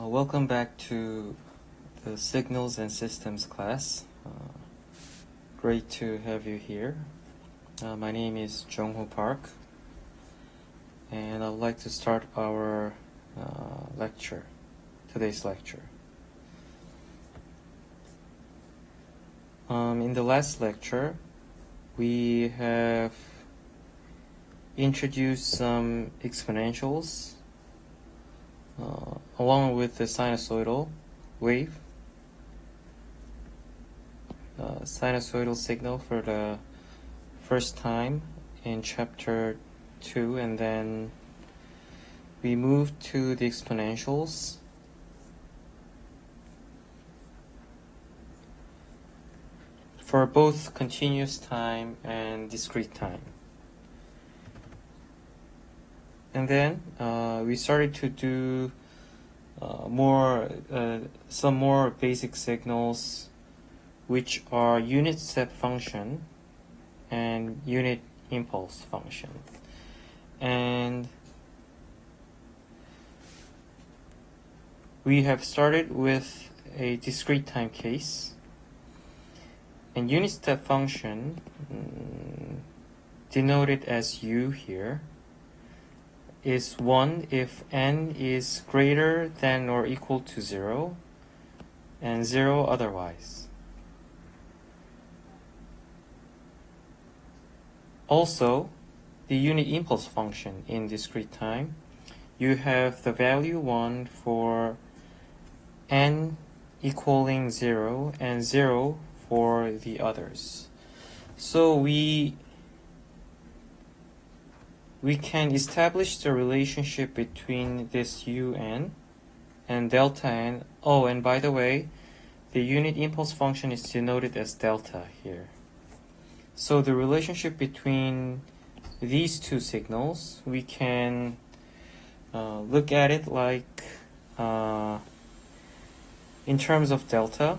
Welcome back to the Signals and Systems class. Great to have you here. My name is Jung-Ho Park, and I'd like to start our today's lecture. In the last lecture, we have introduced some exponentials along with the sinusoidal wave, sinusoidal signal for the first time in chapter 2, and then we moved to the exponentials. For both continuous time and discrete time. And then we started to do some more basic signals, which are unit step function and unit impulse function. And we have started with a discrete time case. And unit step function, denoted as u here, is 1 if n is greater than or equal to 0, and 0 otherwise. Also, the unit impulse function in discrete time, you have the value 1 for n equaling 0 and 0 for the others. So we can establish the relationship between this un and delta n. Oh, and by the way, the unit impulse function is denoted as delta here. So the relationship between these two signals, we can look at it like in terms of delta,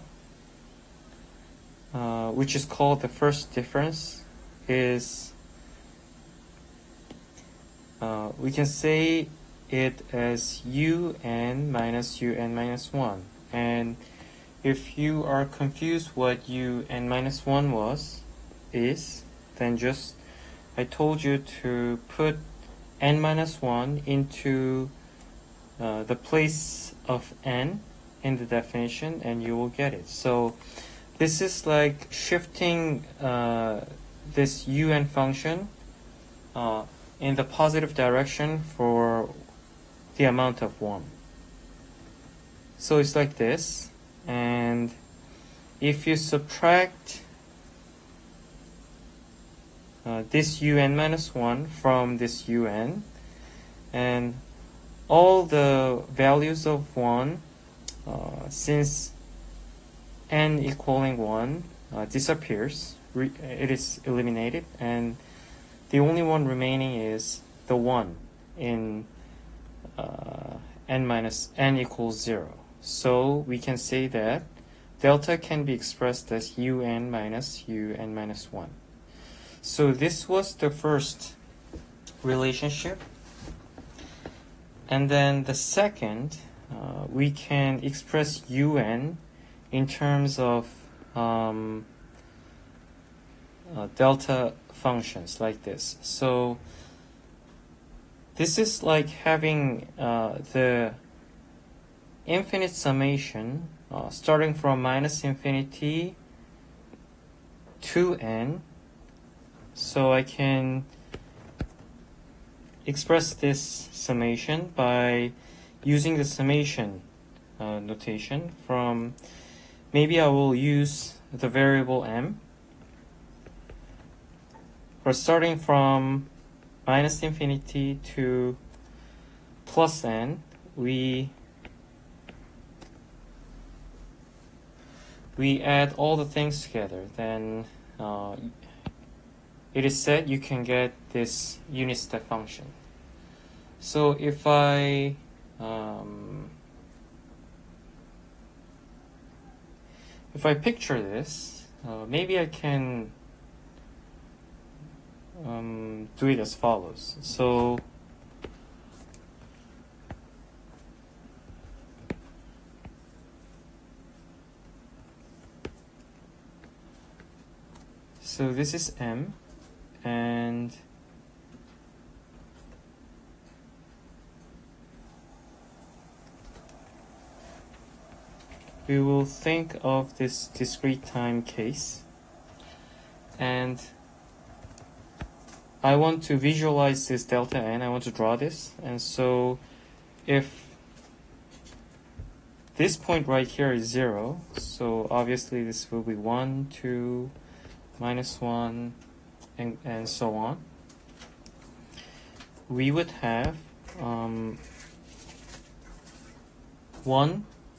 which is called the first difference, is we can say it as un minus un minus 1. And if you are confused what un minus 1 is, then just I told you to put n minus 1 into the place of n in the definition, and you will get it. So this is like shifting this un function in the positive direction for the amount of 1. So it's like this, and if you subtract this un minus 1 from this un, and all the values of 1, since n equaling 1 disappears, it is eliminated, and the only one remaining is the 1 in n equals 0. So we can say that delta can be expressed as un minus 1. So this was the first relationship. And then the second, we can express un in terms of delta functions like this. So this is like having the infinite summation starting from minus infinity to n. So I can express this summation by using the summation notation from, maybe I will use the variable m. For starting from minus infinity to plus n, we add all the things together. Then it is said you can get this unit step function. So if I picture this, maybe I can do it as follows. So So this is m, and we will think of this discrete time case, and I want to visualize this delta n. I want to draw this, and so if this point right here is 0, so obviously this will be 1, 2, minus 1, and so on. We would have 1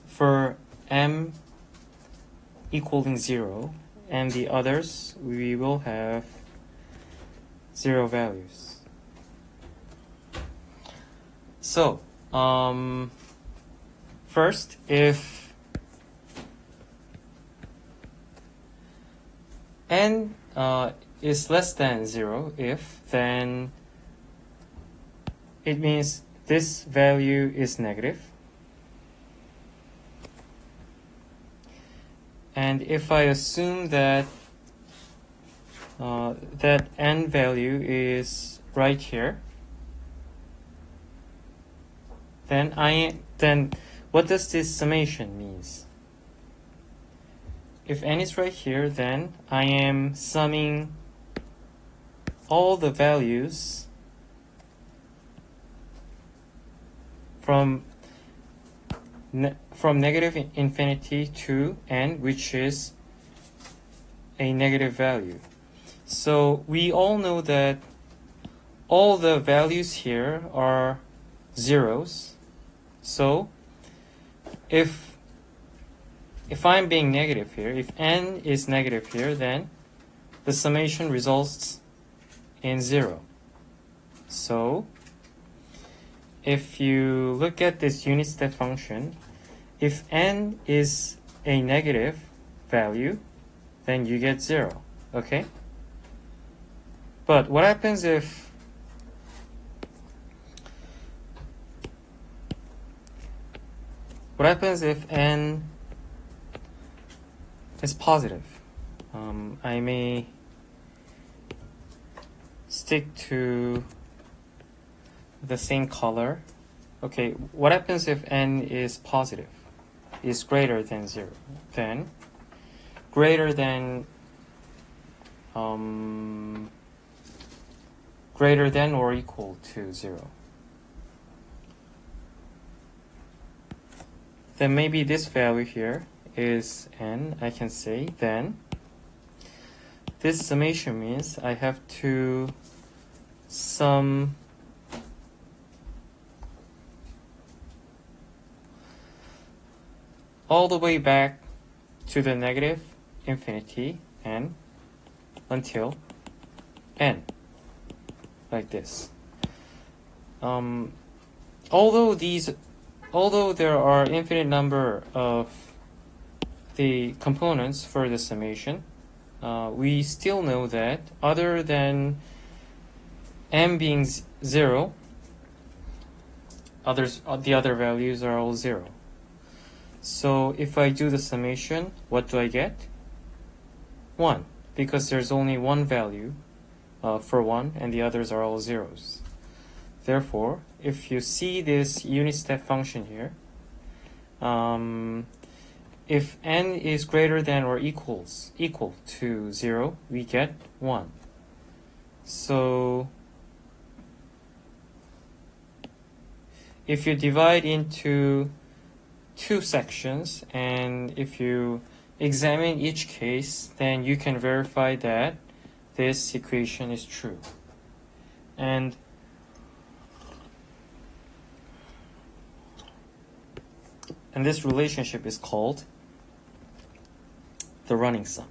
for m equaling 0, and the others we will have 0 values. So first, if n is less than 0, then it means this value is negative. And if I assume that that n value is right here, then what does this summation means? If n is right here, then I am summing all the values from negative infinity to n, which is a negative value. So we all know that all the values here are zeros. So if I'm being negative here, if n is negative here, then the summation results in 0. So if you look at this unit step function, if n is a negative value, then you get 0, okay? But what happens if n is positive? I may stick to the same color. Okay, what happens if n is positive, is greater than 0? Then greater than or equal to 0. Then maybe this value here is n, I can say. Then this summation means I have to sum all the way back to the negative infinity n until n, like this. Although there are infinite number of the components for the summation, we still know that other than m being 0, the other values are all 0. So if I do the summation, what do I get? 1, because there's only one value for 1, and the others are all zeros. Therefore, if you see this unit step function here, if n is greater than or equal to 0, we get 1. So if you divide into 2 sections, and if you examine each case, then you can verify that this equation is true. And this relationship is called the running sum.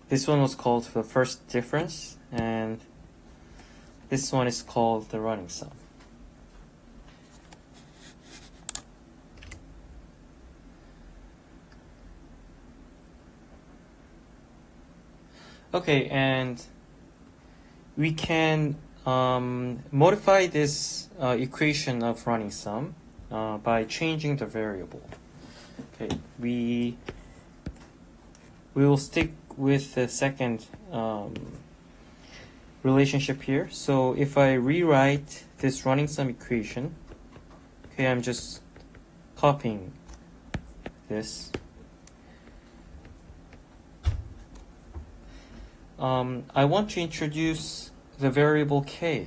This one was called the first difference, and this one is called the running sum. Okay, and we can modify this equation of running sum by changing the variable. Okay, we will stick with the second relationship here. So if I rewrite this running sum equation, okay, I'm just copying this. I want to introduce the variable k.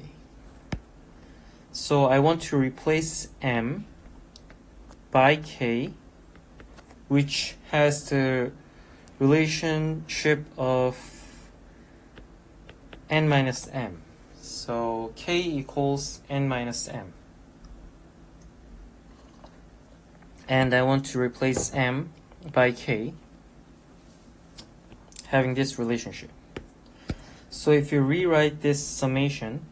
So I want to replace m by k, which has the relationship of n minus m. So k equals n minus m. And I want to replace m by k, having this relationship. So if you rewrite this summation,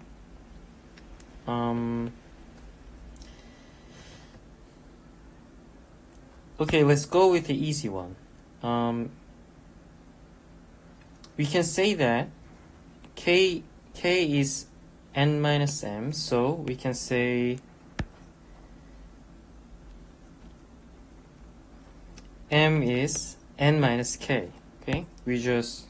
okay, let's go with the easy one. We can say that k is n minus m, so we can say m is n minus k. Okay, we just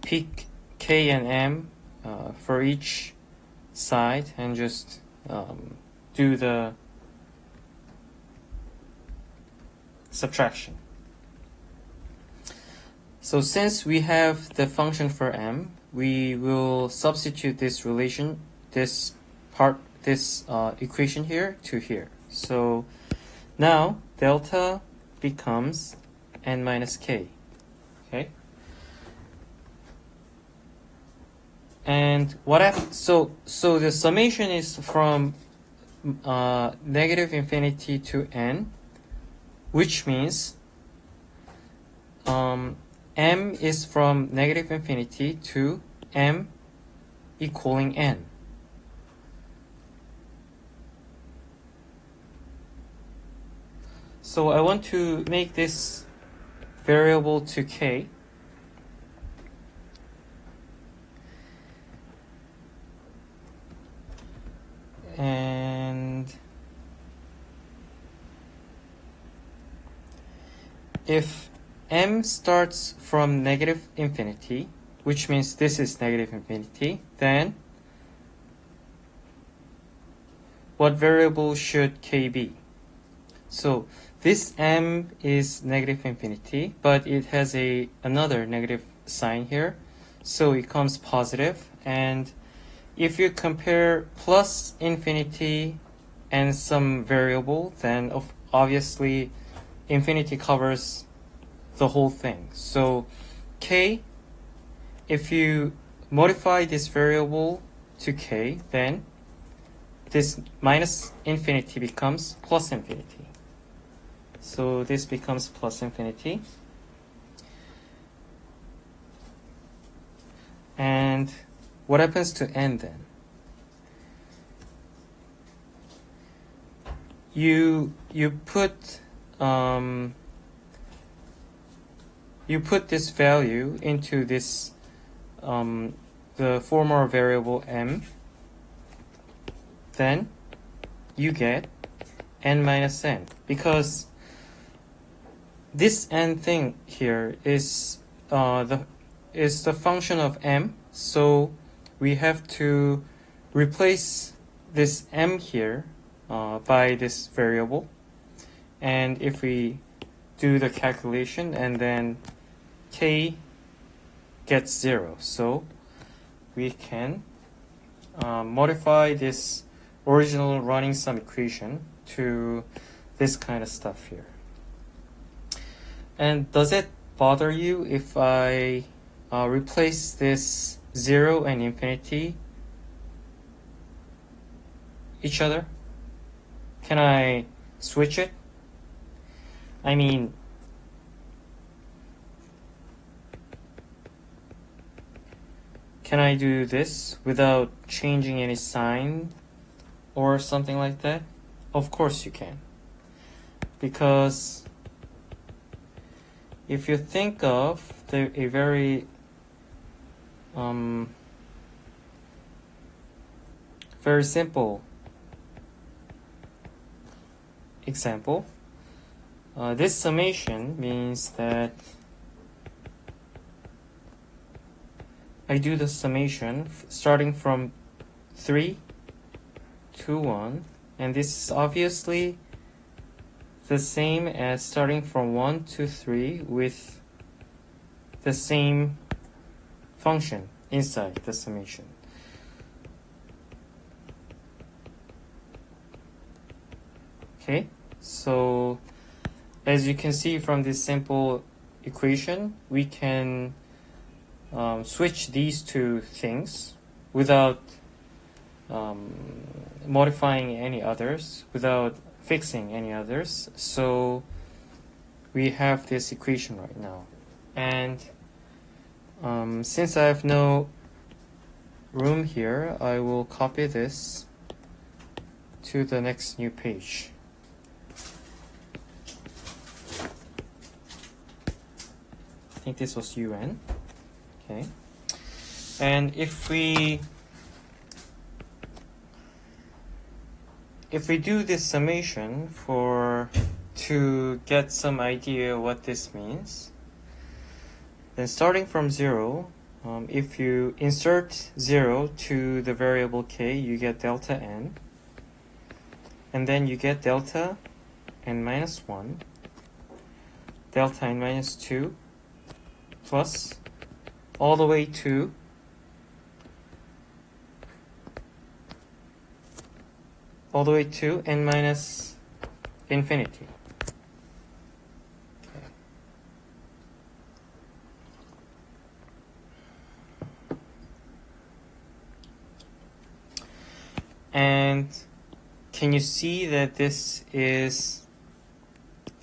pick k and m for each side and just do the subtraction. So since we have the function for m, we will substitute this relation, this equation here to here. So now delta becomes n minus k. Okay. And what happens? So the summation is from negative infinity to n, which means m is from negative infinity to m equaling n. So I want to make this variable to k. And if m starts from negative infinity, which means this is negative infinity, then what variable should k be? So this m is negative infinity, but it has another negative sign here, so it comes positive. And if you compare plus infinity and some variable, then obviously infinity covers the whole thing. So k, if you modify this variable to k, then this minus infinity becomes plus infinity. So this becomes plus infinity. And what happens to n then? You put this value into this the former variable m, then you get n minus n, because this n thing here is the function of m, so we have to replace this m here by this variable. And if we do the calculation, and then k gets 0, so we can modify this original running sum equation to this kind of stuff here. And does it bother you if I replace this 0 and infinity each other? Can I switch it? I mean, can I do this without changing any sign or something like that? Of course you can. Because if you think of a very very simple example, this summation means that I do the summation starting from 3 to 1, and this is obviously the same as starting from 1 to 3 with the same function inside the summation. Okay, so as you can see from this simple equation, we can switch these two things without modifying any others, without fixing any others. So we have this equation right now. And since I have no room here, I will copy this to the next new page. I think this was UN. Okay. And if we do this summation to get some idea what this means, then starting from 0, if you insert 0 to the variable k, you get delta n, and then you get delta n minus 1, delta n minus 2, plus all the way to n minus infinity. Okay. And can you see that this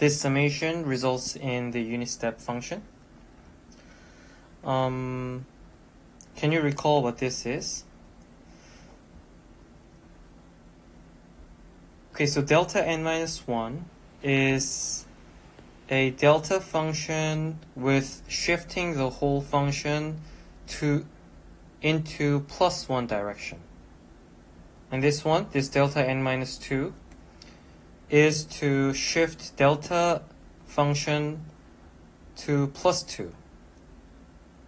summation results in the unit step function? Can you recall what this is? Okay, so delta n minus 1 is a delta function with shifting the whole function into plus 1 direction. And this delta n minus 2, is to shift delta function to plus 2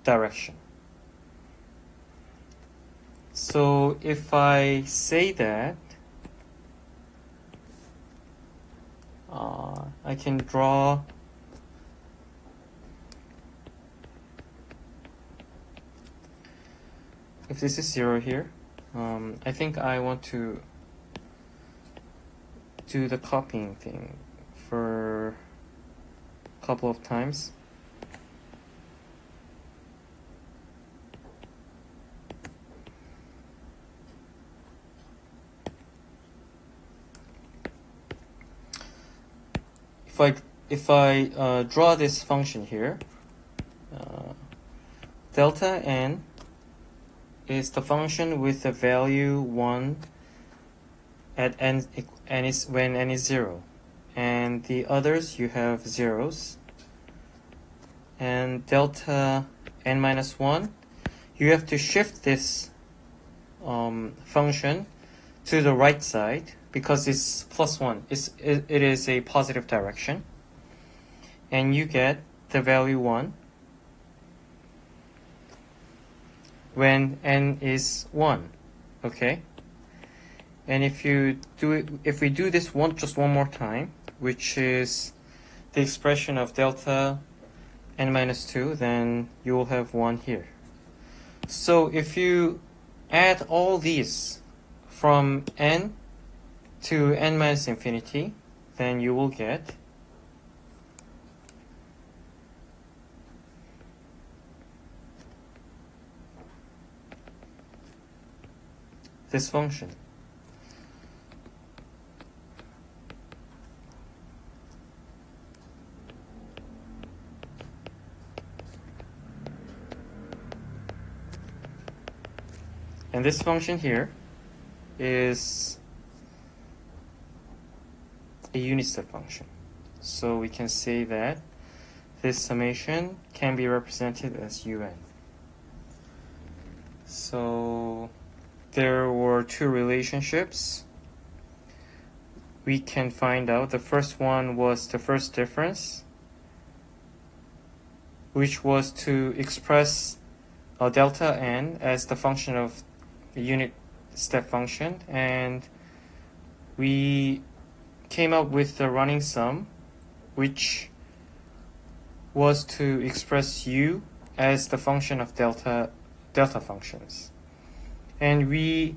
direction. So if I say that, I can draw if this is 0 here, I think I want to do the copying thing for a couple of times. If I draw this function here, delta n is the function with the value 1 at n is when n is 0, and the others you have zeros. And delta n minus 1, you have to shift this function to the right side because it's plus 1. It is a positive direction, and you get the value 1 when n is 1. Okay, and if we do this just one more time, which is the expression of delta n minus 2, then you will have 1 here. So if you add all these from n to n minus infinity, then you will get this function. And this function here is a unit step function. So we can say that this summation can be represented as un. So there were two relationships. we can find out. The first one was the first difference, which was to express delta n as the function of the unit step function, and we came up with the running sum, which was to express u as the function of delta functions. And we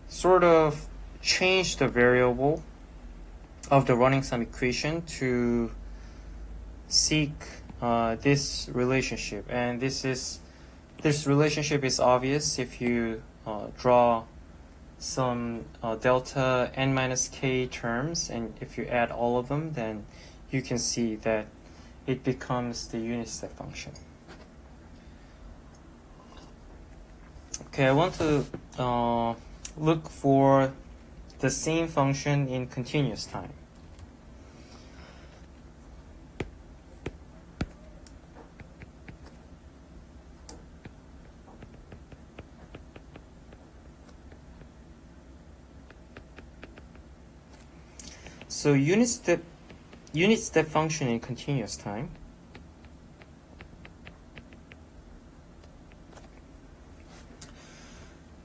sort of changed the variable of the running sum equation to seek this relationship. And this relationship is obvious if you draw some delta n minus k terms, and if you add all of them, then you can see that it becomes the unit step function. Okay, I want to look for the same function in continuous time. So unit step function in continuous time.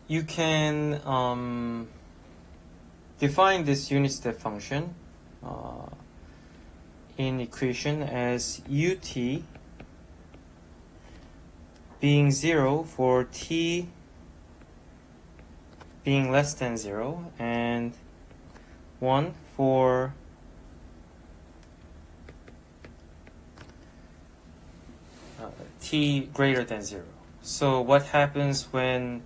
You can define this unit step function in equation as ut being 0 for t being less than 0 and 1 for t greater than 0. So what happens when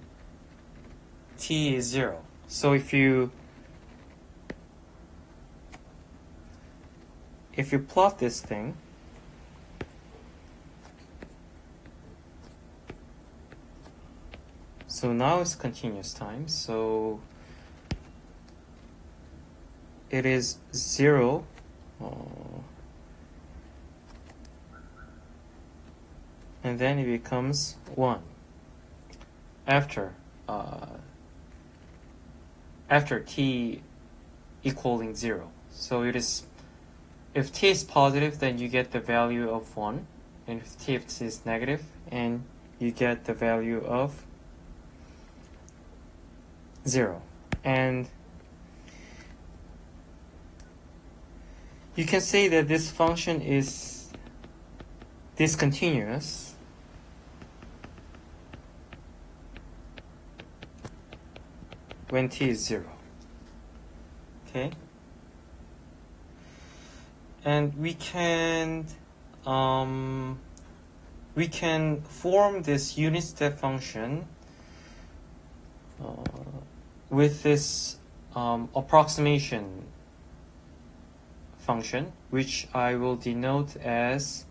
t is 0? So if you plot this thing, so now it's continuous time, so it is 0 and then it becomes 1 after t equaling 0. So it is, if t is positive, then you get the value of 1, and if t is negative, and you get the value of 0. And you can say that this function is discontinuous when t is 0. Okay? And we can form this unit step function with this approximation function, which I will denote as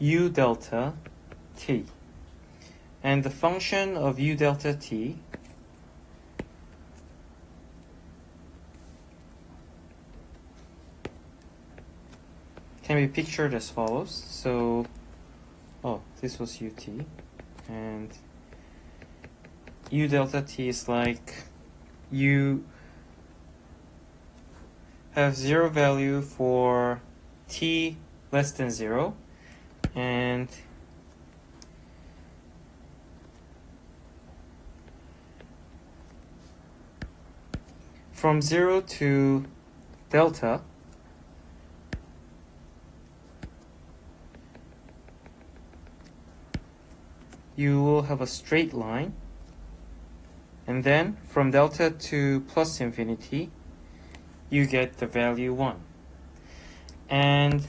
u delta t. And the function of u delta t can be pictured as follows. So, this was ut, and u delta t is like you have 0 value for t less than 0, and from 0 to delta, you will have a straight line, and then from delta to plus infinity, you get the value 1. And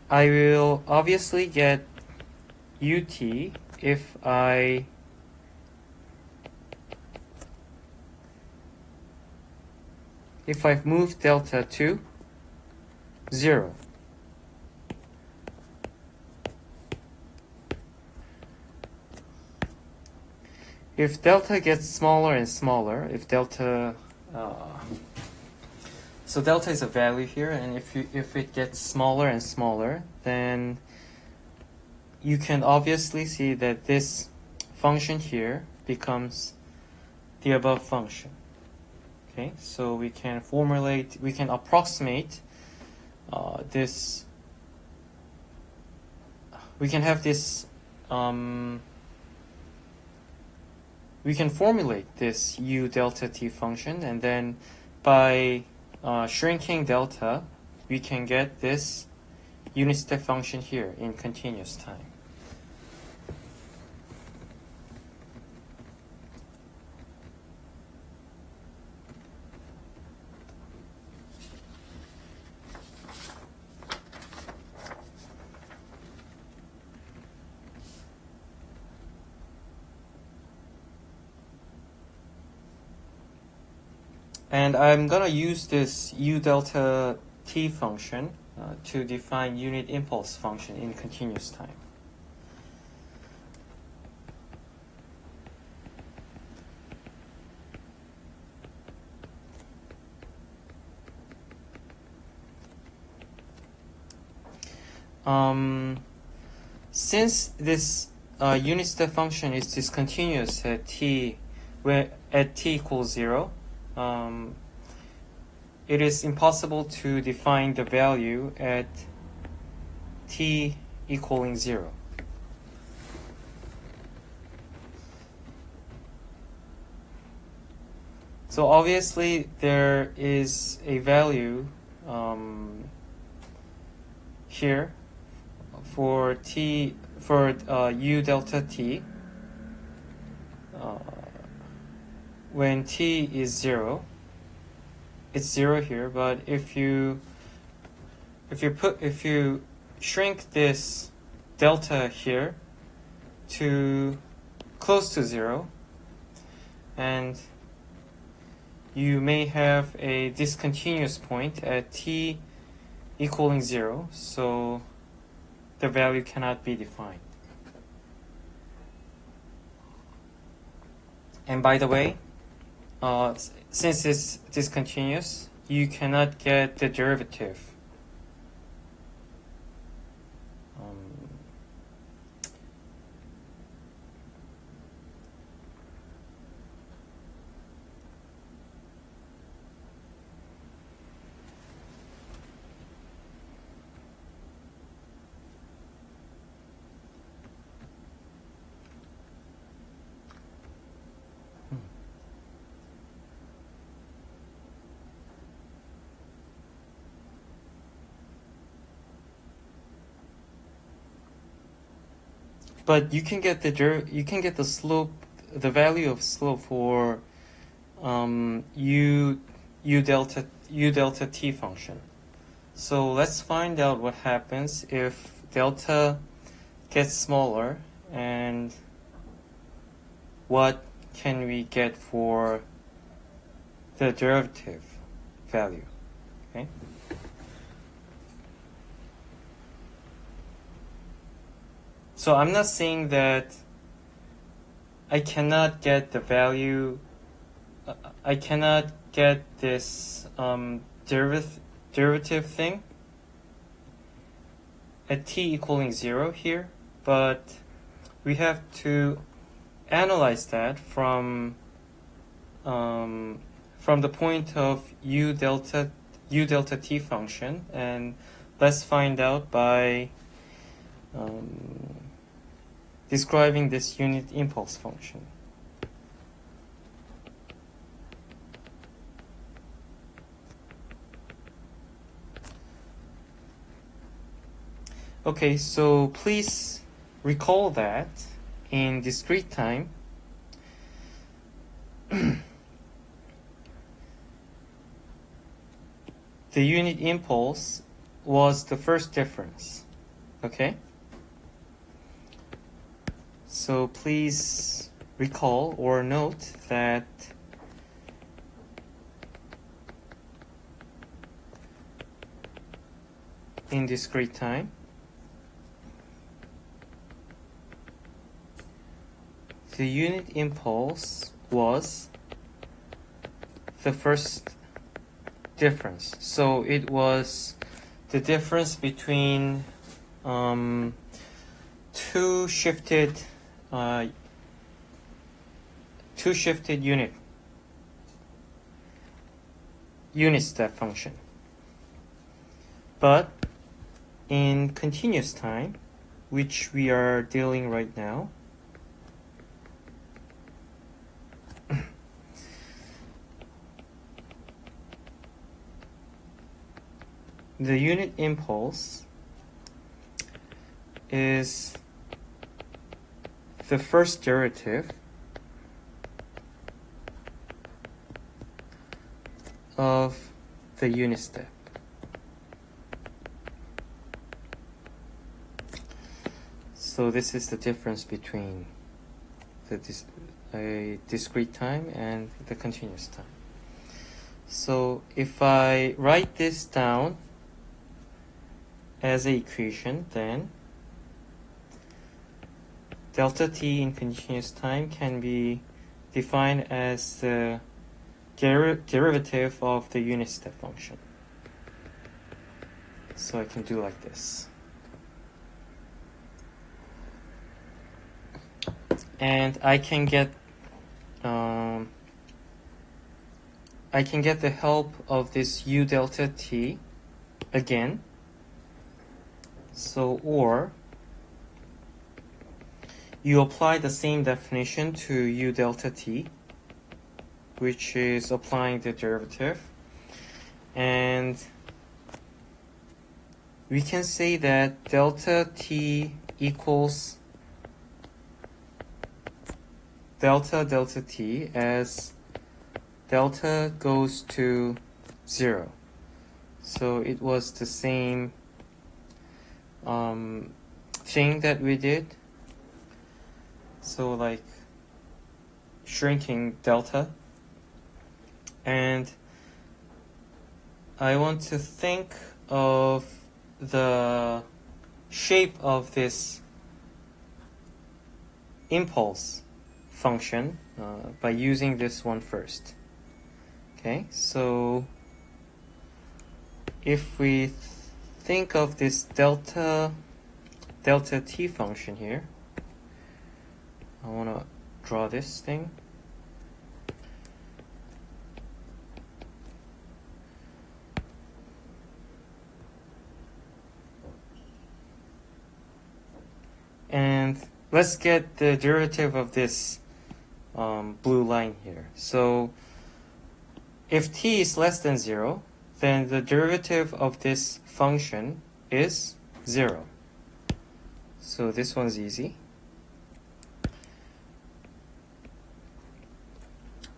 I will obviously get ut if I've moved delta to 0. If delta gets smaller and smaller, if delta, so delta is a value here, and if it gets smaller and smaller, then you can obviously see that this function here becomes the above function. Okay, so we can approximate this. We can have this. We can formulate this u delta t function, and then by shrinking delta, we can get this unit step function here in continuous time. And I'm gonna use this u delta t function to define unit impulse function in continuous time. Since this unit step function is discontinuous at t equals 0, it is impossible to define the value at t equaling 0. So obviously there is a value here for u delta t when t is 0. It's 0 here, but if you shrink this delta here to close to 0, and you may have a discontinuous point at t equaling 0, so the value cannot be defined. And by the way, since it's discontinuous, you cannot get the derivative. But you can get the slope, the value of slope for u delta t function. So let's find out what happens if delta gets smaller, and what can we get for the derivative value. Okay. So I'm not saying that I cannot get the value, I cannot get this derivative thing at t equaling 0 here, but we have to analyze that from the point of u delta t function, and let's find out by describing this unit impulse function. Okay, so please recall that in discrete time, the unit impulse was the first difference. Okay? So please recall or note that in discrete time, the unit impulse was the first difference. So it was the difference between two shifted unit step function. But in continuous time, which we are dealing right now, the unit impulse is the first derivative of the unit step. So this is the difference between a discrete time and the continuous time. So if I write this down as an equation, then delta t in continuous time can be defined as the derivative of the unit step function. So I can do like this. And I can get the help of this u delta t again. So, or you apply the same definition to u delta t, which is applying the derivative, and we can say that delta t equals delta t as delta goes to 0. So it was the same thing that we did. So like shrinking delta. And I want to think of the shape of this impulse function by using this one first. Okay, so if we think of this delta t function here, I want to draw this thing. And let's get the derivative of this blue line here. So if t is less than 0, then the derivative of this function is 0. So this one's easy.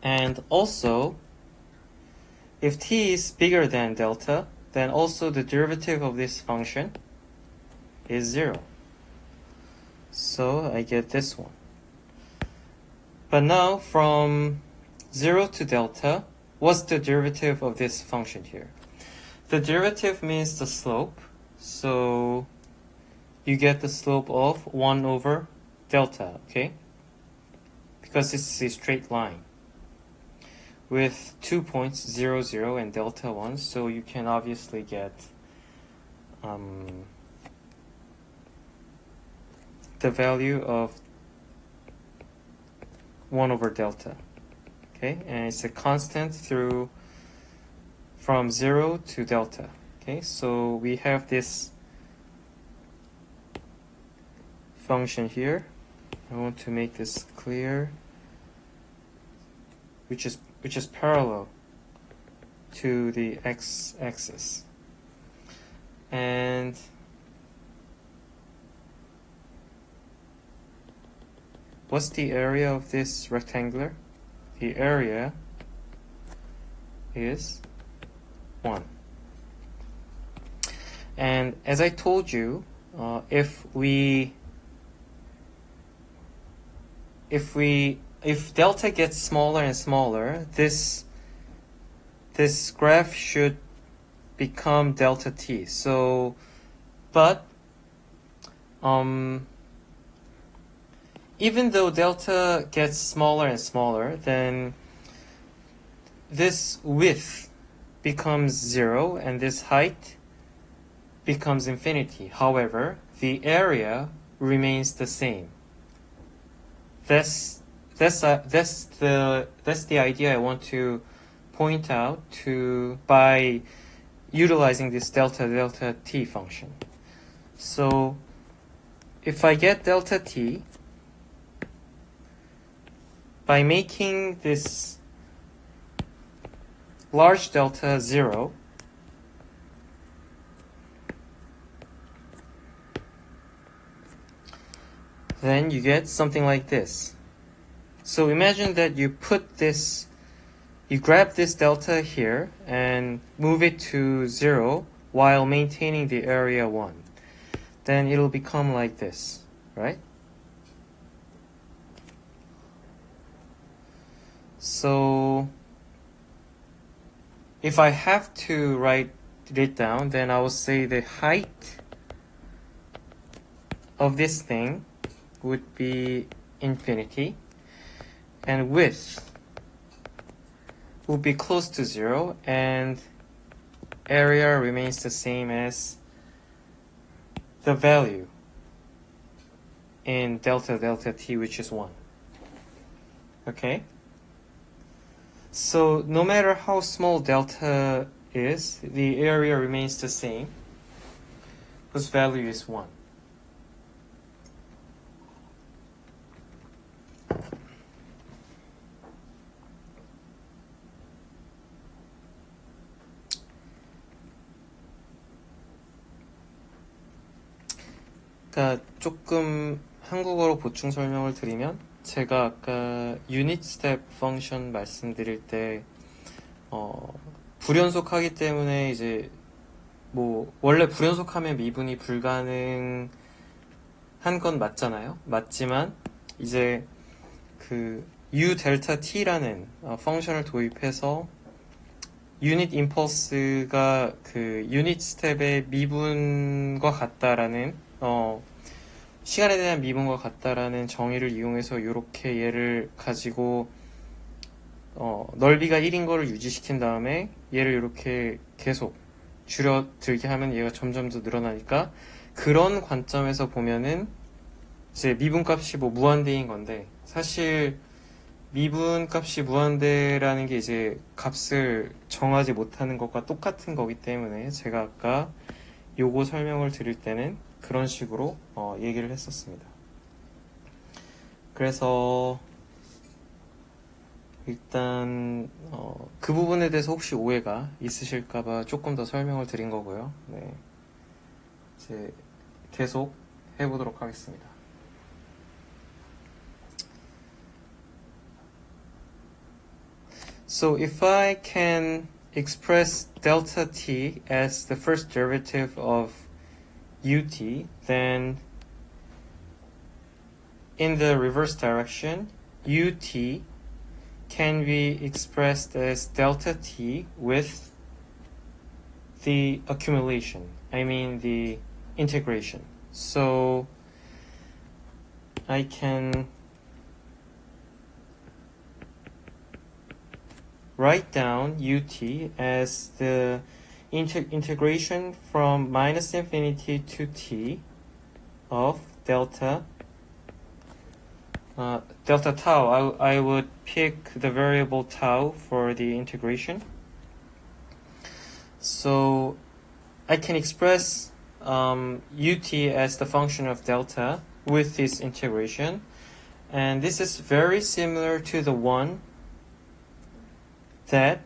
And also, if t is bigger than delta, then also the derivative of this function is 0. So I get this one. But now from 0 to delta, what's the derivative of this function here? The derivative means the slope. So you get the slope of 1 over delta, okay? Because it's a straight line with 2 points, 0, 0, and delta 1. So you can obviously get the value of 1 over delta. Okay, and it's a constant through from 0 to delta. Okay, so we have this function here. I want to make this clear, which is parallel to the x-axis. And what's the area of this rectangular? The area is 1. And as I told you, if delta gets smaller and smaller, this graph should become delta t. So, but even though delta gets smaller and smaller, then this width becomes 0 and this height becomes infinity. However, the area remains the same. That's the idea I want to point out by utilizing this delta t function. So if I get delta t by making this large delta 0, then you get something like this. So imagine that you grab this delta here and move it to 0 while maintaining the area 1. Then it'll become like this, right? So if I have to write it down, then I will say the height of this thing would be infinity, and width would be close to 0, and area remains the same as the value in delta t, which is 1. Okay? So no matter how small delta is, the area remains the same, whose value is 1. 그러니까 조금 한국어로 보충 설명을 드리면, 제가 아까 유닛 스텝 펑션 말씀드릴 때 불연속하기 때문에 이제 원래 불연속하면 미분이 불가능한 건 맞잖아요. 맞지만 이제 그 u 델타 t라는 펑션을 도입해서 유닛 임펄스가 그 유닛 스텝의 미분과 같다라는 시간에 대한 미분과 같다라는 정의를 이용해서 이렇게 얘를 가지고 넓이가 1인 거를 유지시킨 다음에 얘를 이렇게 계속 줄여들게 하면 얘가 점점 더 늘어나니까, 그런 관점에서 보면은 이제 미분값이 무한대인 건데, 사실 미분값이 무한대라는 게 이제 값을 정하지 못하는 것과 똑같은 거기 때문에 제가 아까 요거 설명을 드릴 때는 그런 식으로 얘기를 했었습니다. 그래서 일단 그 부분에 대해서 혹시 오해가 있으실까봐 조금 더 설명을 드린 거고요. 네, 이제 계속 해보도록 하겠습니다. So if I can express delta t as the first derivative of ut, then in the reverse direction, ut can be expressed as delta t with the accumulation, I mean the integration. So I can write down ut as the integration from minus infinity to t of delta tau. I would pick the variable tau for the integration. So I can express ut as the function of delta with this integration, and this is very similar to the one that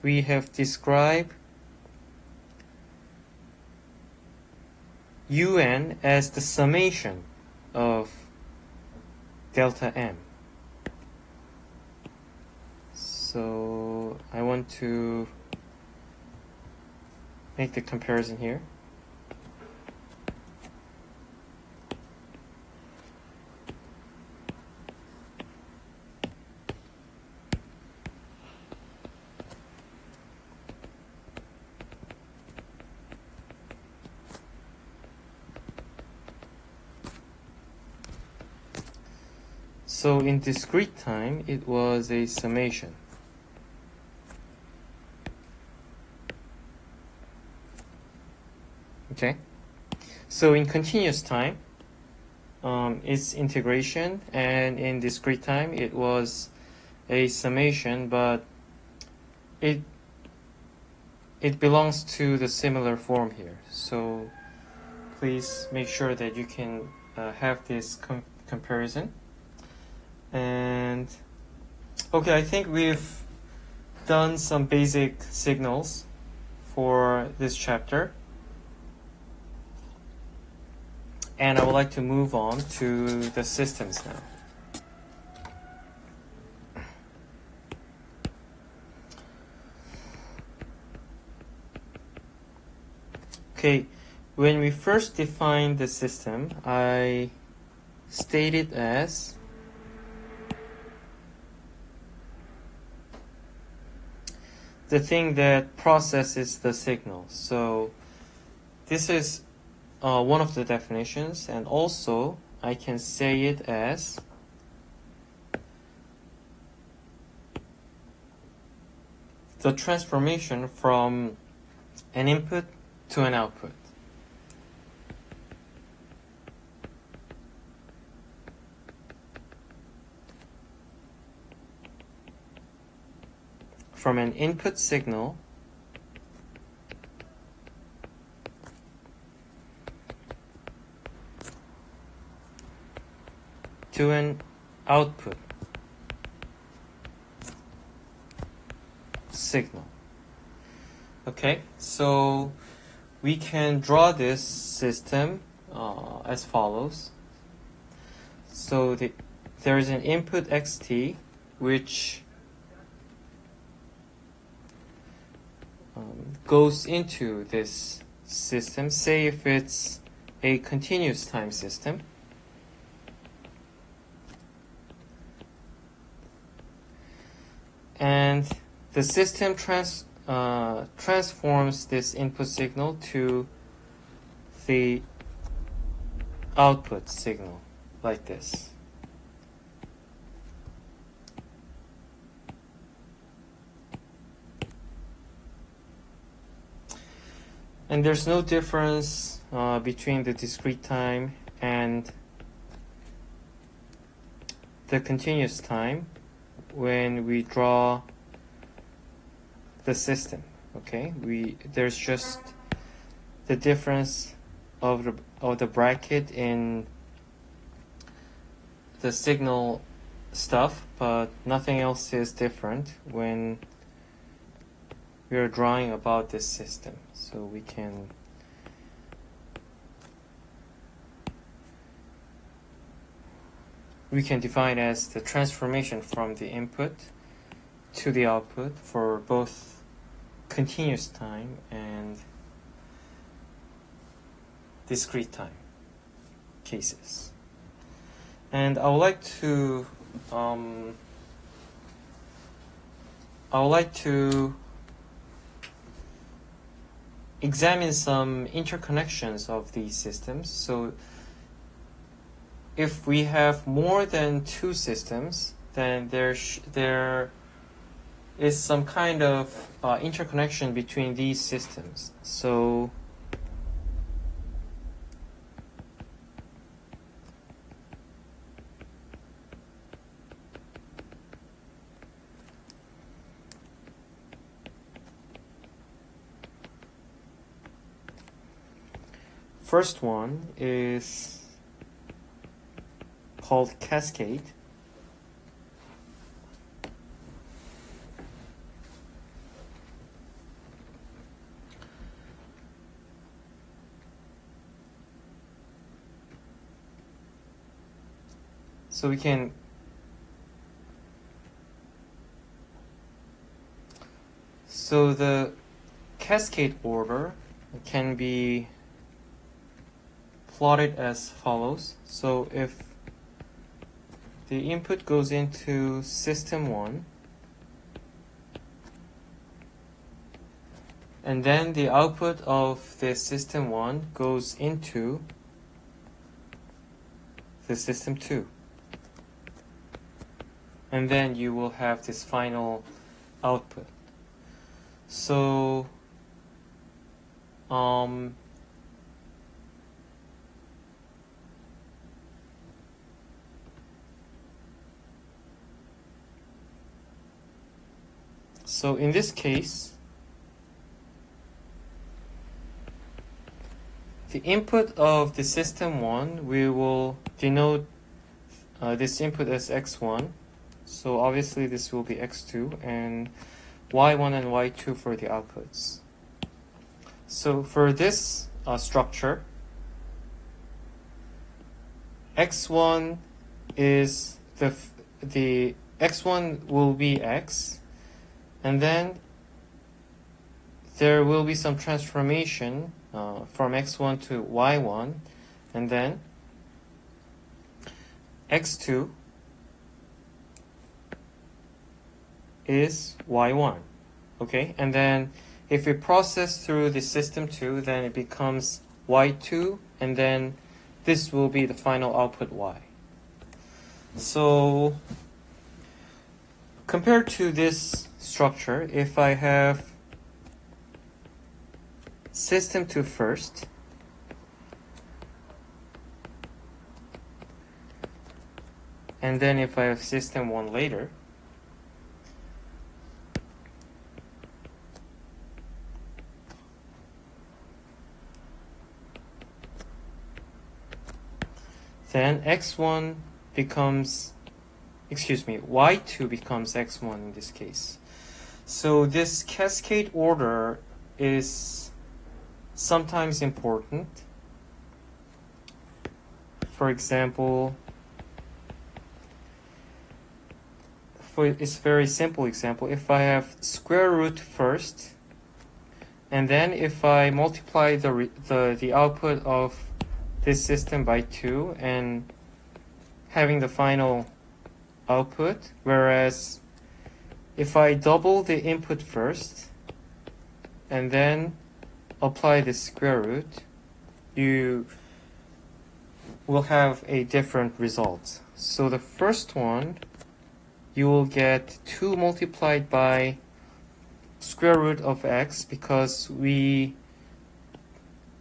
we have described un as the summation of delta m. So I want to make the comparison here. So in discrete time, it was a summation. Okay? So in continuous time, its integration, and in discrete time it was a summation, but it belongs to the similar form here. So please make sure that you can have this comparison. And okay, I think we've done some basic signals for this chapter. And I would like to move on to the systems now. Okay, when we first defined the system, I stated as the thing that processes the signal. So this is one of the definitions, and also I can say it as the transformation from an input to an output. From an input signal to an output signal. Okay, so we can draw this system as follows. So there is an input xt which goes into this system. Say if it's a continuous time system. And the system transforms this input signal to the output signal like this. And there's no difference between the discrete time and the continuous time when we draw the system. Okay, there's just the difference of the bracket in the signal stuff, but nothing else is different when we are drawing about this system. So we can define as the transformation from the input to the output for both continuous time and discrete time cases. And I would like to examine some interconnections of these systems. So if we have more than two systems, then there is some kind of interconnection between these systems. So first one is called cascade. So we can the cascade order can be plotted as follows. So if the input goes into system 1, and then the output of the system 1 goes into the system 2. And then you will have this final output. So So in this case, the input of the system 1, we will denote this input as x1. So obviously this will be x2 and y1 and y2 for the outputs. So for this structure, x1 is the x1 will be x, and then there will be some transformation from x1 to y1, and then x2 is y1. Okay, and then if we process through the system 2, then it becomes y2, and then this will be the final output y. So compared to this structure, if I have system 2 first, and then if I have system 1 later, then x1 becomes, y2 becomes x1 in this case. So this cascade order is sometimes important. For example, for this very simple example, if I have square root first, and then if I multiply the output of this system by 2 and having the final output, whereas if I double the input first and then apply the square root, you will have a different result. So the first one, you will get 2 multiplied by square root of x because we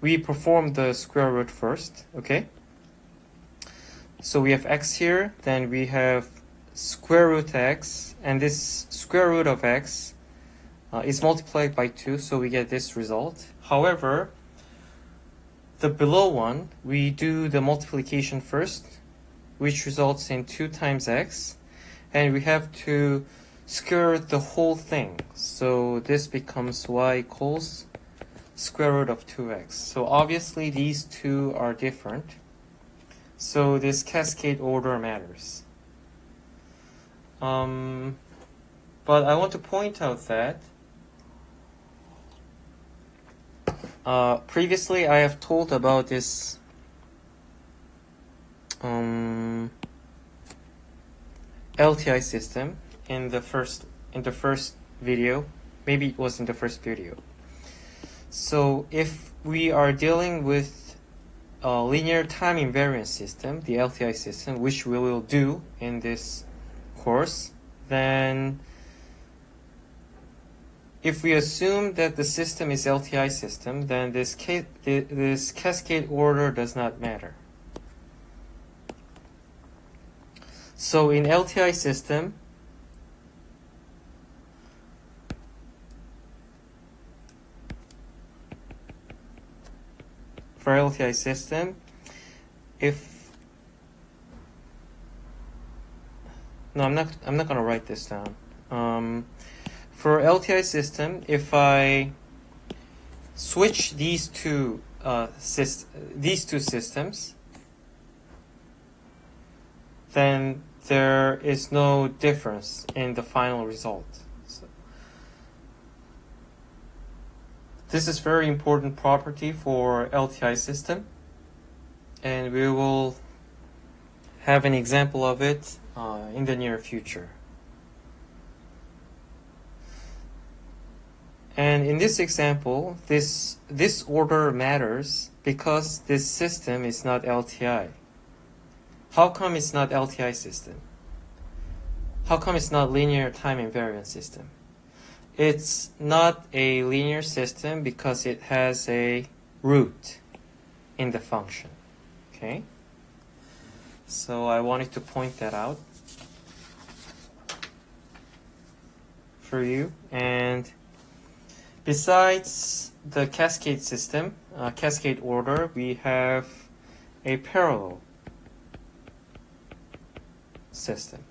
performed the square root first, okay? So we have x here, then we have square root x, and this square root of x is multiplied by 2, so we get this result. However, the below one, we do the multiplication first, which results in 2 times x, and we have to square the whole thing. So this becomes y equals square root of 2x. So obviously these two are different. So this cascade order matters. But I want to point out that previously I have told about this LTI system in the first video. Maybe it was in the first video. So if we are dealing with a linear time invariant system, the LTI system, which we will do in this course, then if we assume that the system is LTI system, then this cascade order does not matter. So in LTI system, for LTI system, I'm not gonna write this down. For LTI system, if I switch these two systems, then there is no difference in the final result. So this is very important property for LTI system, and we will have an example of it in the near future. And in this example, this order matters because this system is not LTI. How come it's not LTI system? How come it's not linear time invariant system? It's not a linear system because it has a root in the function. Okay? So I wanted to point that out. for you. And besides the cascade system, cascade order, we have a parallel system.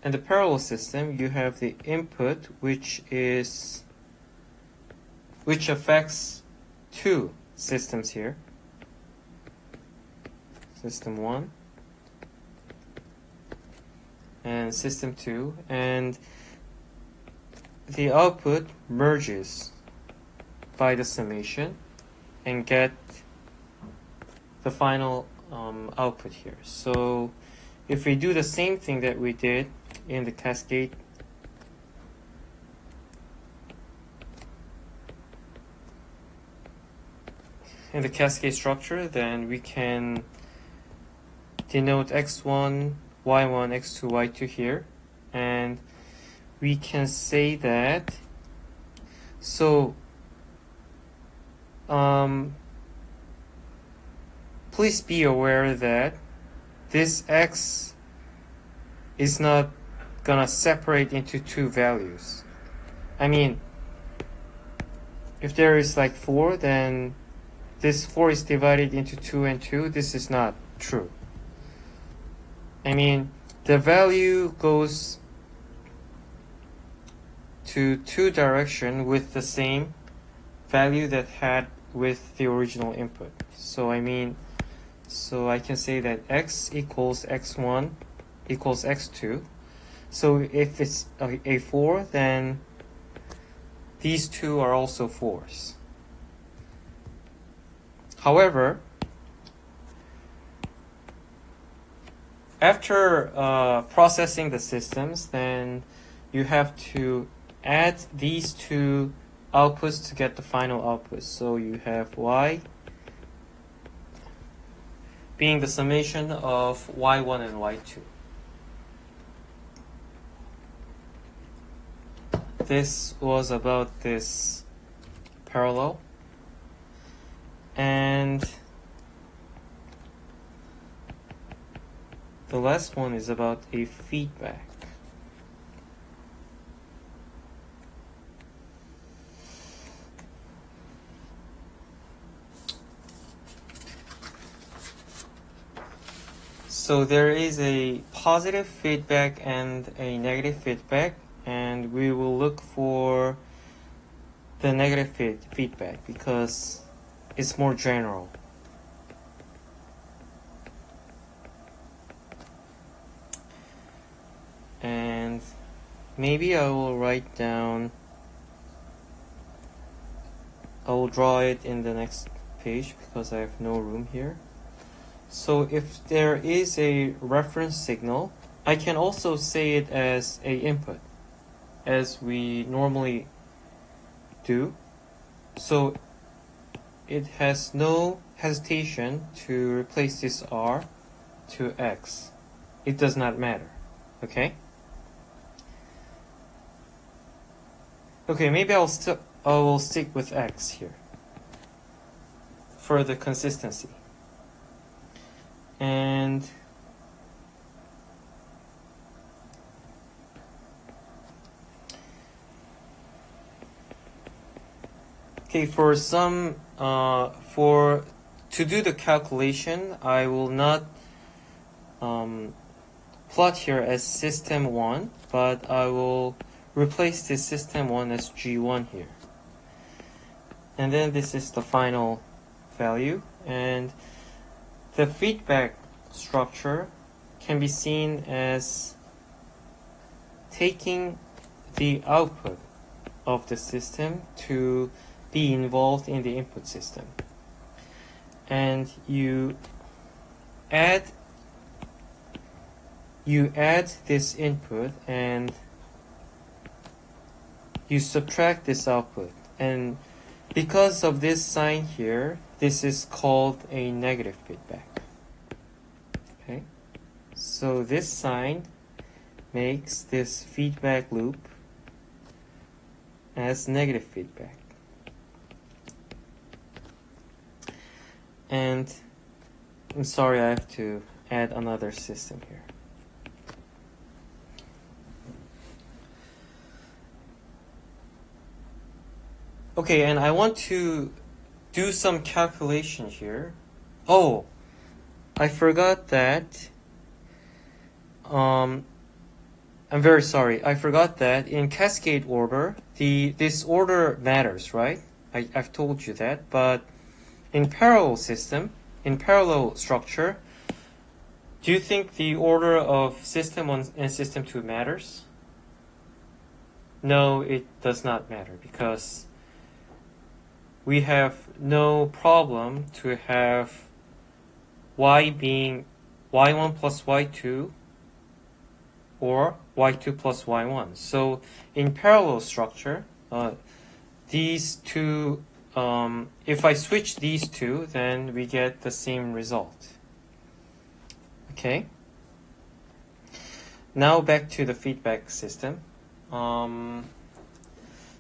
In the parallel system, you have the input, which affects two systems here. System 1 and System 2, and the output merges by the summation and get the final output here. So if we do the same thing that we did in the cascade structure, then we can denote x1, y1, x2, y2 here, and we can say that, so please be aware that this x is not gonna separate into two values. I mean, if there is like 4, then this 4 is divided into 2 and 2. This is not true. I mean, the value goes to two directions with the same value that had with the original input. So I can say that x equals x1 equals x2. So if it's a 4, then these two are also 4s. However, after processing the systems, then you have to add these two outputs to get the final output. So you have y being the summation of y1 and y2. This was about this parallel. And the last one is about a feedback. So there is a positive feedback and a negative feedback, and we will look for the negative feedback because it's more general. And maybe I will write down, I will draw it in the next page because I have no room here. So if there is a reference signal, I can also say it as a input, as we normally do. So it has no hesitation to replace this R to X. It does not matter, okay? Okay, maybe I will stick with X here for the consistency. And okay, for some to do the calculation, I will not plot here as system 1, but I will replace this system 1 as G1 here. And then this is the final value, and the feedback structure can be seen as taking the output of the system to be involved in the input system. And you add this input and you subtract this output. And because of this sign here, this is called a negative feedback. Okay? So this sign makes this feedback loop as negative feedback. And I'm sorry, I have to add another system here. Okay, and I want to do some calculation here. Oh, I forgot that. I'm very sorry. I forgot that in cascade order, this order matters, right? I've told you that. But in parallel system, in parallel structure, do you think the order of system 1 and system 2 matters? No, it does not matter because we have no problem to have y being y1 plus y2 or y2 plus y1. So in parallel structure, these two, if I switch these two, then we get the same result. Okay. Now back to the feedback system.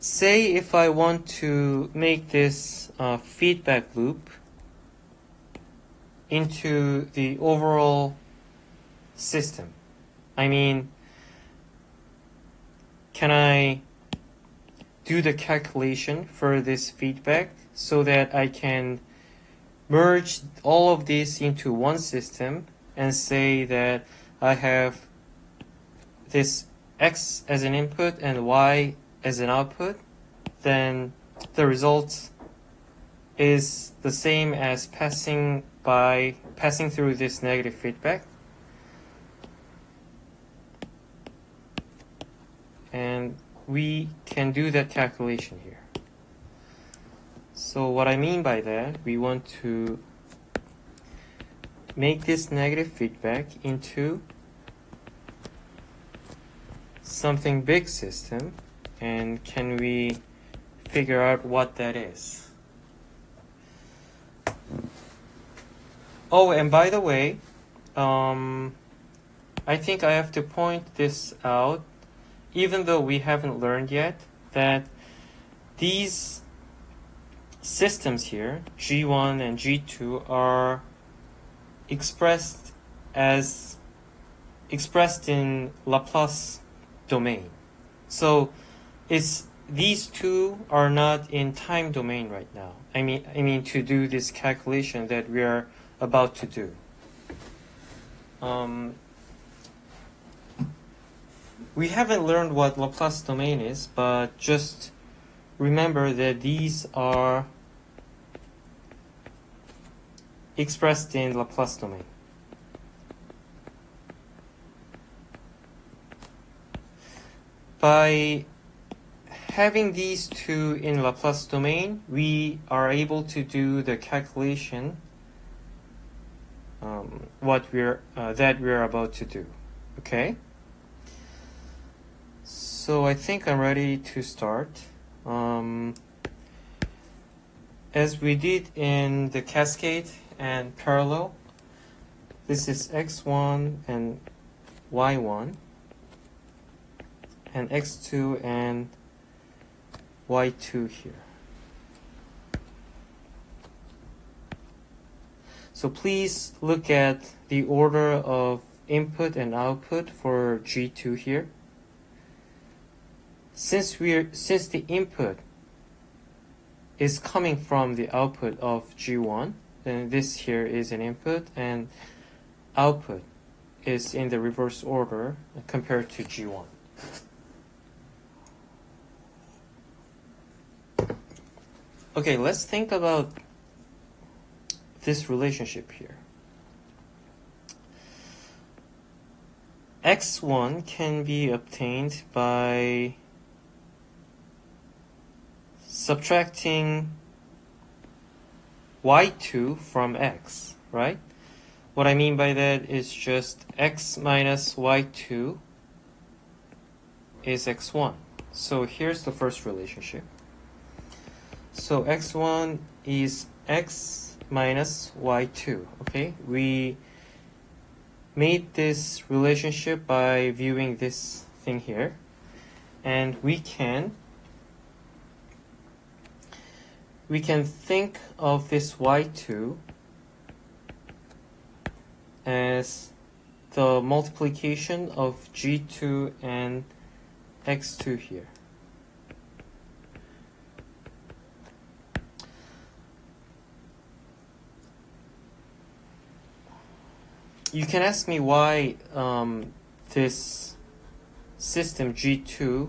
Say if I want to make this feedback loop into the overall system. I mean, can I do the calculation for this feedback so that I can merge all of this into one system and say that I have this x as an input and y as an output? Then the result is the same as passing through this negative feedback. And we can do that calculation here. So what I mean by that, we want to make this negative feedback into something big system, and can we figure out what that is? Oh, and by the way, I think I have to point this out, even though we haven't learned yet, that these systems here, G1 and G2, are expressed in Laplace domain. So these two are not in time domain right now. I mean to do this calculation that we are about to do. We haven't learned what Laplace domain is, but just remember that these are expressed in Laplace domain. By having these two in Laplace domain, we are able to do the calculation that we're about to do. Okay? So I think I'm ready to start. As we did in the cascade and parallel, this is x1 and y1, and x2 and y2 here. So please look at the order of input and output for G2 here. Since the input is coming from the output of G1, then this here is an input and output is in the reverse order compared to G1. Okay, let's think about this relationship here. X1 can be obtained by subtracting y2 from x, right? What I mean by that is just x minus y2 is x1. So here's the first relationship. So x1 is x minus y2, okay? We made this relationship by viewing this thing here. And we can think of this y2 as the multiplication of G2 and X2 here. You can ask me why this system G2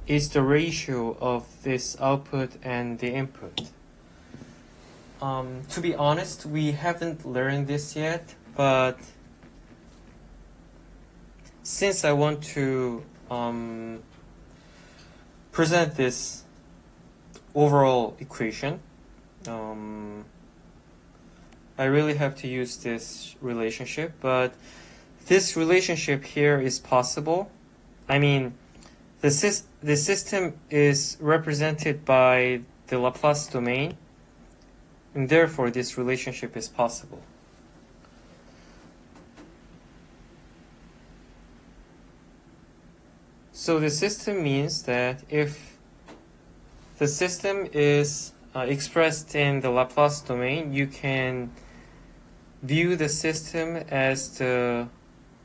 is the ratio of this output and the input. To be honest, we haven't learned this yet, but since I want to present this overall equation, I really have to use this relationship, but this relationship here is possible. I mean, the system is represented by the Laplace domain, and therefore this relationship is possible. So the system means that if the system is expressed in the Laplace domain, you can view the system as the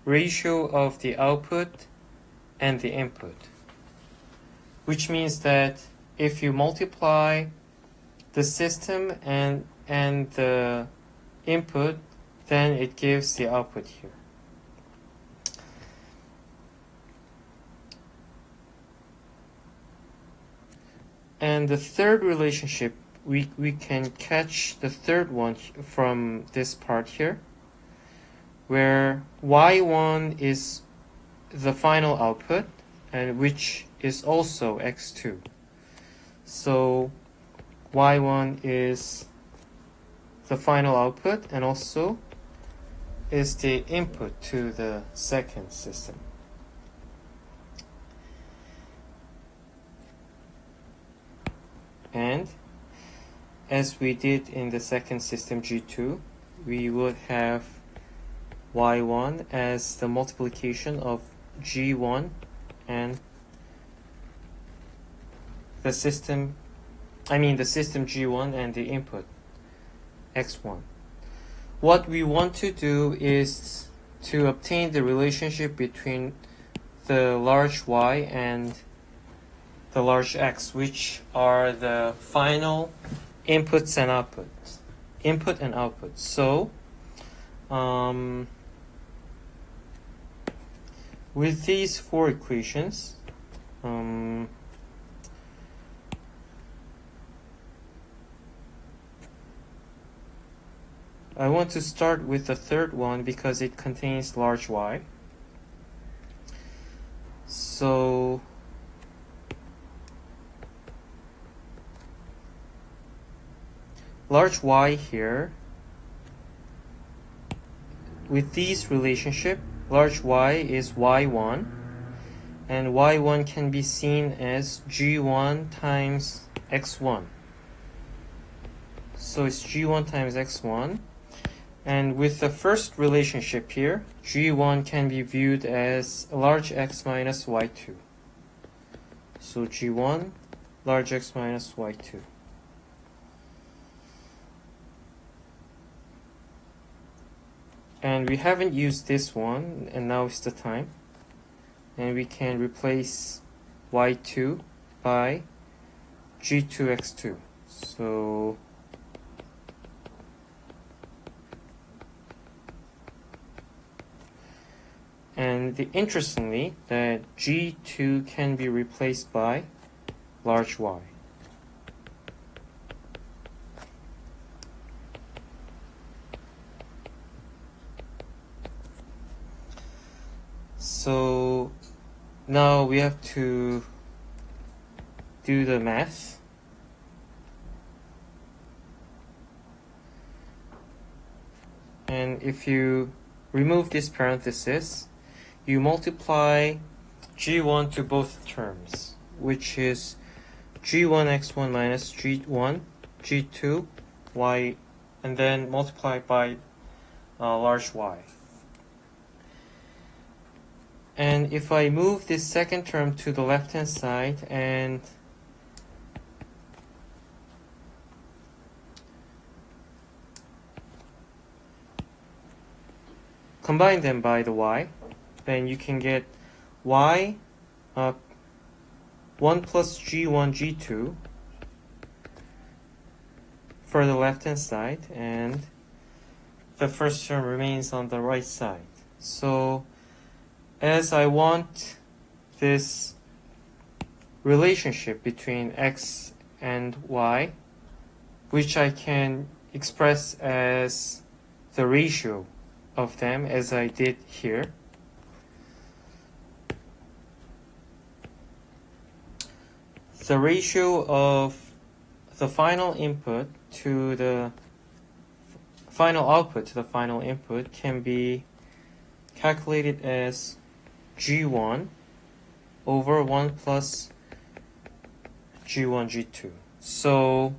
ratio of the output and the input, which means that if you multiply the system and the input, then it gives the output here. And the third relationship, we can catch the third one from this part here, where y1 is the final output, and which is also x2. So y1 is the final output and also is the input to the second system. And as we did in the second system G2, we would have y1 as the multiplication of G1 and the system G1 and the input x1. What we want to do is to obtain the relationship between the large Y and the large X, which are the final inputs and outputs. Input and output. So, with these four equations, I want to start with the third one because it contains large Y. So large Y here, with these relationship, large Y is Y1, and Y1 can be seen as G1 times X1. So it's G1 times X1. And with the first relationship here, G1 can be viewed as large X minus Y2. So G1, large X minus Y2. And we haven't used this one, and now is the time. And we can replace Y2 by G2X2. So interestingly, that G2 can be replaced by large Y. So now we have to do the math. And if you remove this parenthesis, you multiply G1 to both terms, which is G1 X1 minus G1 G2 Y, and then multiply by large Y. And if I move this second term to the left-hand side and combine them by the y, then you can get y 1 plus g1 g2 for the left hand side, and the first term remains on the right side. So as I want this relationship between x and y, which I can express as the ratio of them as I did here, the ratio of the final input to the final output to the final input can be calculated as g1 over 1 plus g1 g2. So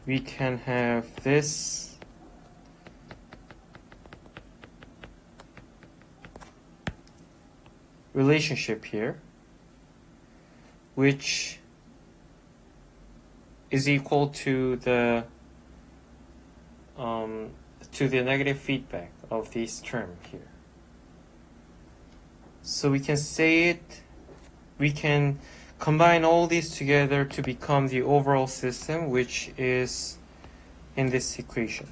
we can have this relationship here, which is equal to the negative feedback of this term here. So we can say it, we can combine all these together to become the overall system, which is in this equation.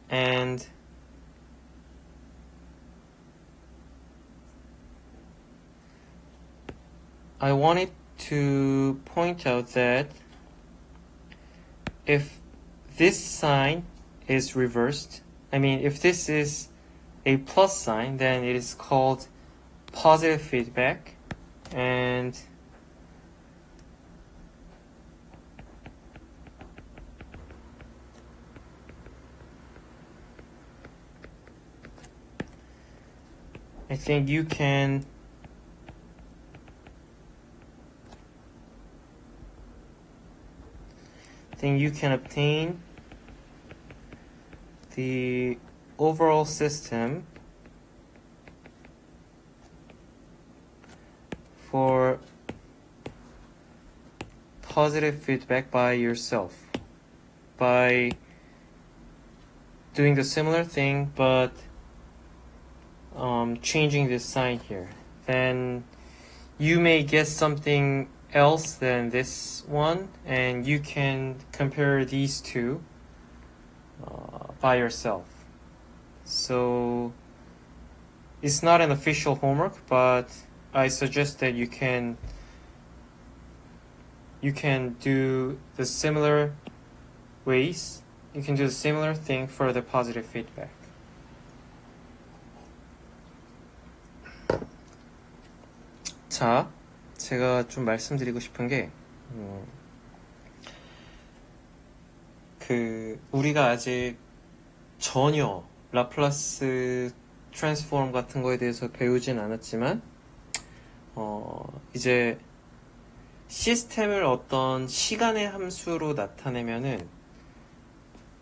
And I wanted to point out that if this sign is reversed, if this is a plus sign, then it is called positive feedback, and I think you can obtain the overall system for positive feedback by yourself by doing the similar thing but changing this sign here. Then you may get something else than this one, and you can compare these two by yourself. So it's not an official homework, but I suggest that you can do the similar ways. You can do the similar thing for the positive feedback. 자, 제가 좀 말씀드리고 싶은 게 우리가 아직 전혀 라플라스 트랜스폼 같은 거에 대해서 배우진 않았지만 이제 시스템을 어떤 시간의 함수로 나타내면은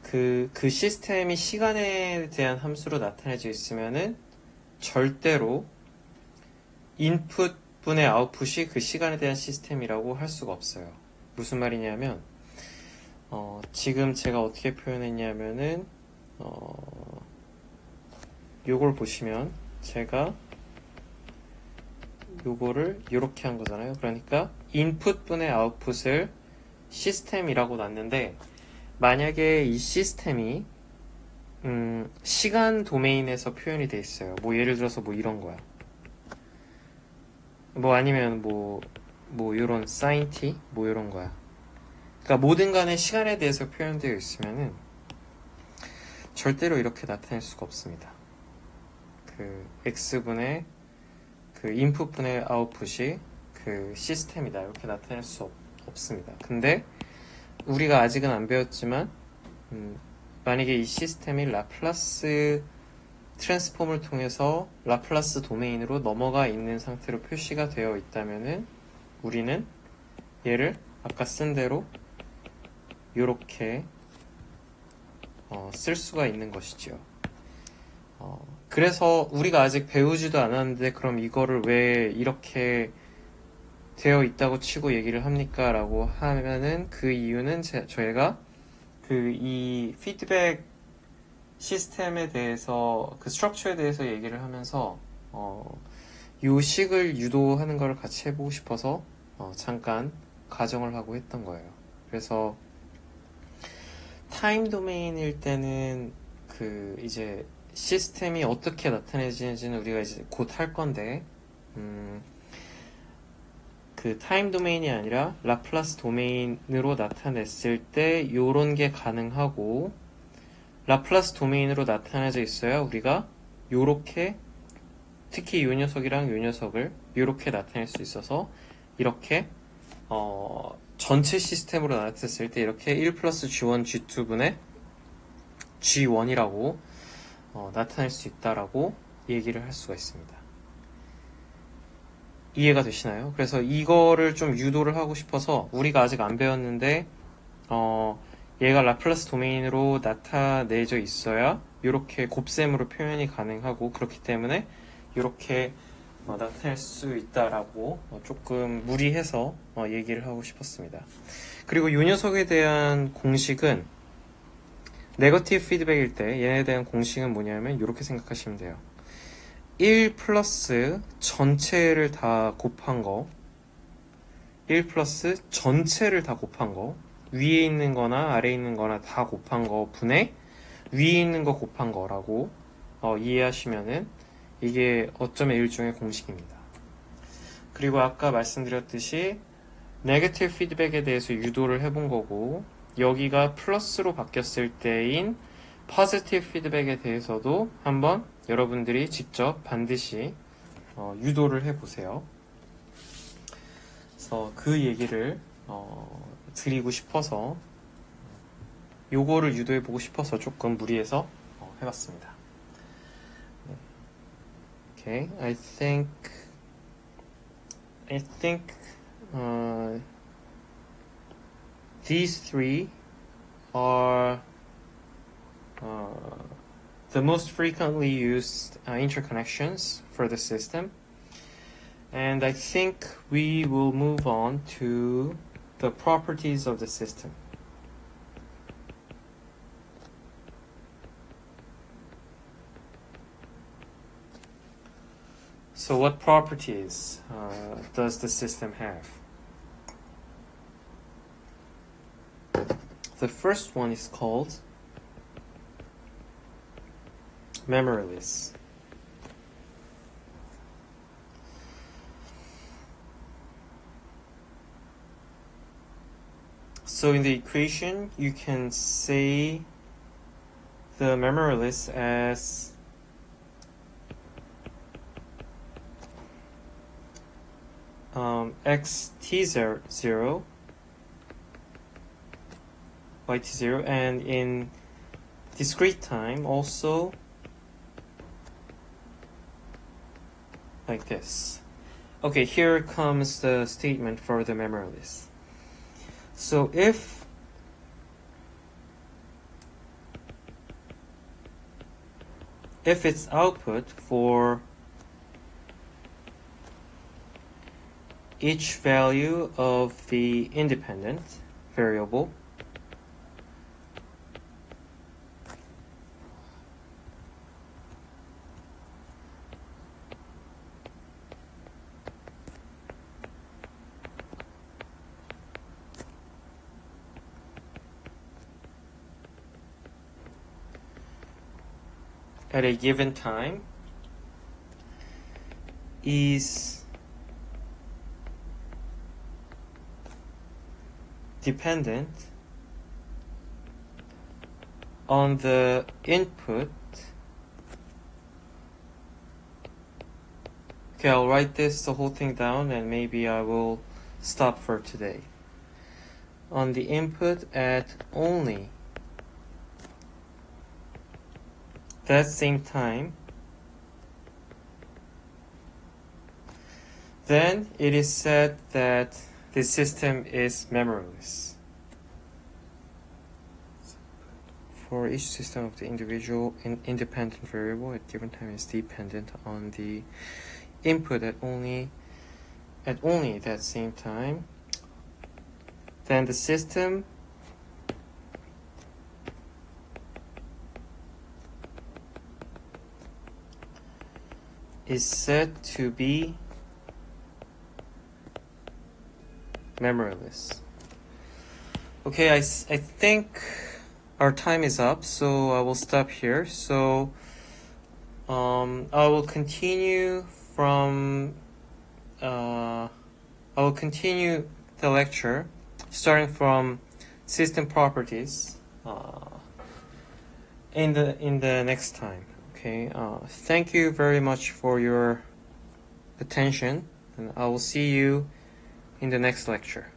그 시스템이 시간에 대한 함수로 나타내져 있으면은 절대로 인풋 분의 아웃풋이 그 시간에 대한 시스템이라고 할 수가 없어요. 무슨 말이냐면 지금 제가 어떻게 표현했냐면은 요걸 보시면 제가 요거를 이렇게 한 거잖아요. 그러니까 인풋 분의 아웃풋을 시스템이라고 놨는데, 만약에 이 시스템이 시간 도메인에서 표현이 돼 있어요. 뭐 예를 들어서 뭐 이런 거야. 뭐 아니면 뭐 요런 sin t 뭐 요런 거야. 그러니까 모든 간에 시간에 대해서 표현되어 있으면은 절대로 이렇게 나타낼 수가 없습니다. 그 x분의 그 인풋분의 아웃풋이 그 시스템이다 이렇게 나타낼 수 없습니다. 근데 우리가 아직은 안 배웠지만 만약에 이 시스템이 라플라스 트랜스폼을 통해서 라플라스 도메인으로 넘어가 있는 상태로 표시가 되어 있다면은 우리는 얘를 아까 쓴 대로 이렇게 쓸 수가 있는 것이지요. 그래서 우리가 아직 배우지도 않았는데 그럼 이거를 왜 이렇게 되어 있다고 치고 얘기를 합니까? 라고 하면은 그 이유는 저희가 그 이 피드백 시스템에 대해서 그 스트럭처에 대해서 얘기를 하면서 요 식을 유도하는 걸 같이 해보고 싶어서 잠깐 가정을 하고 했던 거예요. 그래서 타임 도메인일 때는 그 이제 시스템이 어떻게 나타내지는지는 우리가 이제 곧 할 건데 그 타임 도메인이 아니라 라플라스 도메인으로 나타냈을 때 요런 게 가능하고 라플라스 도메인으로 나타내져 있어야 우리가 요렇게 특히 요 녀석이랑 요 녀석을 요렇게 나타낼 수 있어서 이렇게 전체 시스템으로 나타냈을 때 이렇게 1 플러스 G1, G2분의 G1이라고 나타낼 수 있다라고 얘기를 할 수가 있습니다. 이해가 되시나요? 그래서 이거를 좀 유도를 하고 싶어서 우리가 아직 안 배웠는데 얘가 라플라스 도메인으로 나타내져 있어야 이렇게 곱셈으로 표현이 가능하고 그렇기 때문에 이렇게 나타낼 수 있다라고 조금 무리해서 얘기를 하고 싶었습니다. 그리고 이 녀석에 대한 공식은 네거티브 피드백일 때 얘네에 대한 공식은 뭐냐면 이렇게 생각하시면 돼요. 1 플러스 전체를 다 곱한 거 1 플러스 전체를 다 곱한 거 위에 있는 거나 아래에 있는 거나 다 곱한 거 분의 위에 있는 거 곱한 거라고 이해하시면은 이게 어쩌면 일종의 공식입니다. 그리고 아까 말씀드렸듯이 네거티브 피드백에 대해서 유도를 해본 거고 여기가 플러스로 바뀌었을 때인 포지티브 피드백에 대해서도 한번 여러분들이 직접 반드시 유도를 해보세요. 그래서 그 얘기를 드리고 싶어서 요거를 유도해보고 싶어서 조금 무리해서 해봤습니다. Okay, I think these three are the most frequently used interconnections for the system, and I think we will move on to the properties of the system. So what properties does the system have? The first one is called memoryless. So in the equation, you can say the memoryless as xt0 yt0, and in discrete time also like this. Okay, here comes the statement for the memoryless. So if its output for each value of the independent variable at a given time is dependent on the input. Okay, I'll write the whole thing down and maybe I will stop for today. On the input at only that same time, then it is said that the system is memoryless. For for each system of the individual and independent variable at given time is dependent on the input at only that same time, then the system is said to be memoryless. Okay, I think our time is up, so I will stop here. So I will continue the lecture starting from system properties in the next time. Okay, thank you very much for your attention, and I will see you in the next lecture.